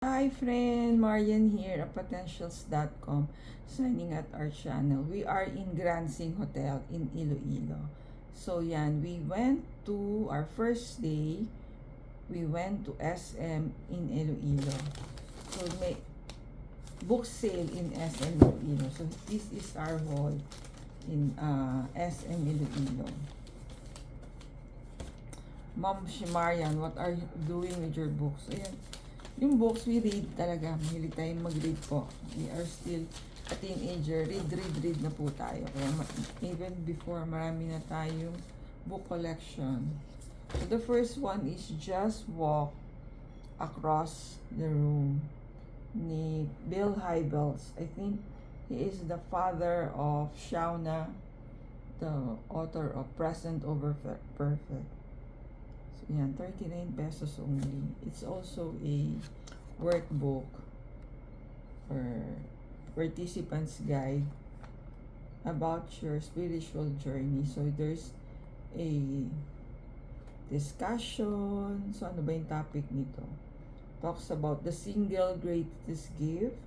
Hi friend, Marian here at potentials.com, signing at our channel. We are in Grancing Hotel in Iloilo. So yan, we went to our first day, we went to SM in Iloilo. So may book sale in SM Iloilo. So this is our hall in SM Iloilo. Ma'am Marian, what are you doing with your books? Ayan. Yung books we read talaga, mahilig tayong mag-read po. We are still a teenager, read na po tayo. Kaya even before, marami na tayong book collection. So the first one is Just Walk Across the Room ni Bill Hybels. I think he is the father of Shauna, the author of Present Over Perfect. Yan, 39 pesos only. It's also a workbook or participant's guide about your spiritual journey. So there's a discussion. So ano ba yung topic nito? Talks about the single greatest gift,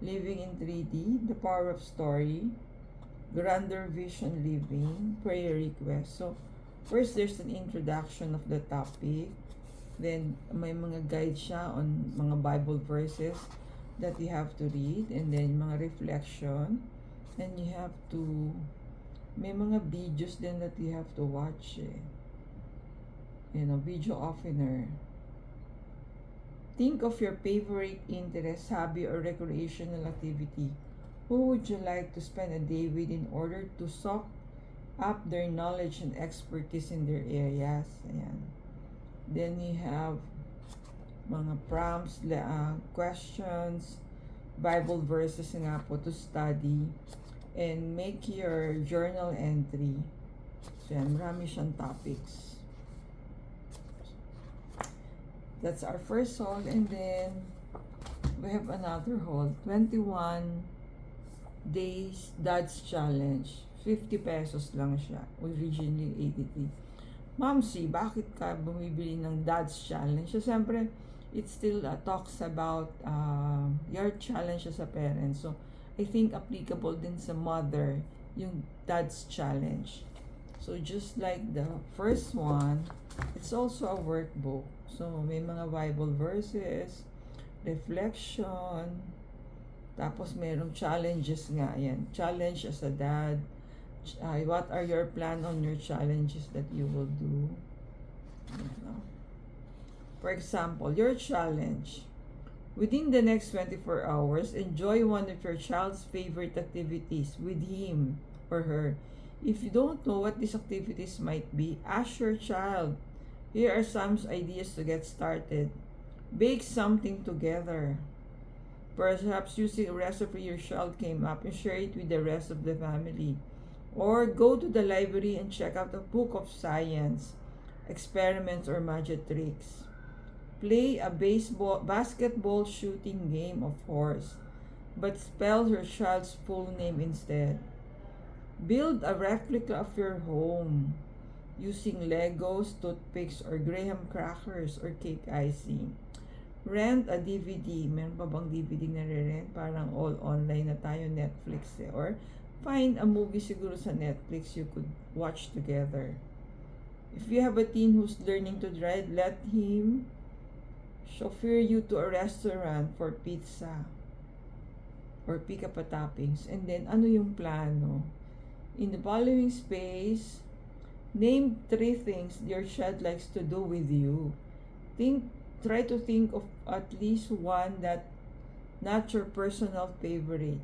living in 3D, the power of story, grander vision living, prayer request. So first, there's an introduction of the topic. Then, may mga guide siya on mga Bible verses that you have to read. And then, mga reflection. And you have to, may mga videos din that you have to watch. Video opener. Think of your favorite interest, hobby, or recreational activity. Who would you like to spend a day with in order to soak up their knowledge and expertise in their areas? Ayan. Then you have mga prompts, questions, Bible verses nga po to study, and make your journal entry. So yan, marami siyang topics. That's our first haul, and then we have another haul, 21 days Dad's Challenge. 50 pesos lang siya. Originally 83. Ma'am C, bakit ka bumibili ng Dad's Challenge? So, siyempre, it still talks about your challenge as a parent. So, I think applicable din sa mother yung Dad's Challenge. So, just like the first one, it's also a workbook. So, may mga Bible verses, reflection, tapos merong challenges nga yan. Challenge as a dad. What are your plan on your challenges that you will do? For example, your challenge. Within the next 24 hours, enjoy one of your child's favorite activities with him or her. If you don't know what these activities might be, ask your child. Here are some ideas to get started. Bake something together. Perhaps using a recipe your child came up and share it with the rest of the family. Or go to the library and check out a book of science, experiments, or magic tricks. Play a basketball shooting game, of course, but spell your child's full name instead. Build a replica of your home using Legos, toothpicks, or graham crackers, or cake icing. Rent a DVD. Meron pa bang DVD na re-rent? Parang all online na tayo, Netflix Or find a movie siguro sa Netflix you could watch together. If you have a teen who's learning to drive, let him chauffeur you to a restaurant for pizza or pick up a toppings. And then, ano yung plano? In the following space, name 3 things your child likes to do with you. Try to think of at least one that not your personal favorite.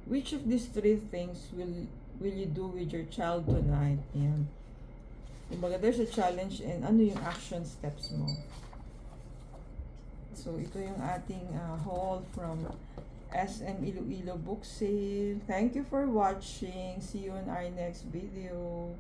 Which of these 3 things will you do with your child tonight? Yan. Kumbaga, there's a challenge and ano yung action steps mo. So, ito yung ating haul from SM Iloilo Book Sale. Thank you for watching. See you in our next video.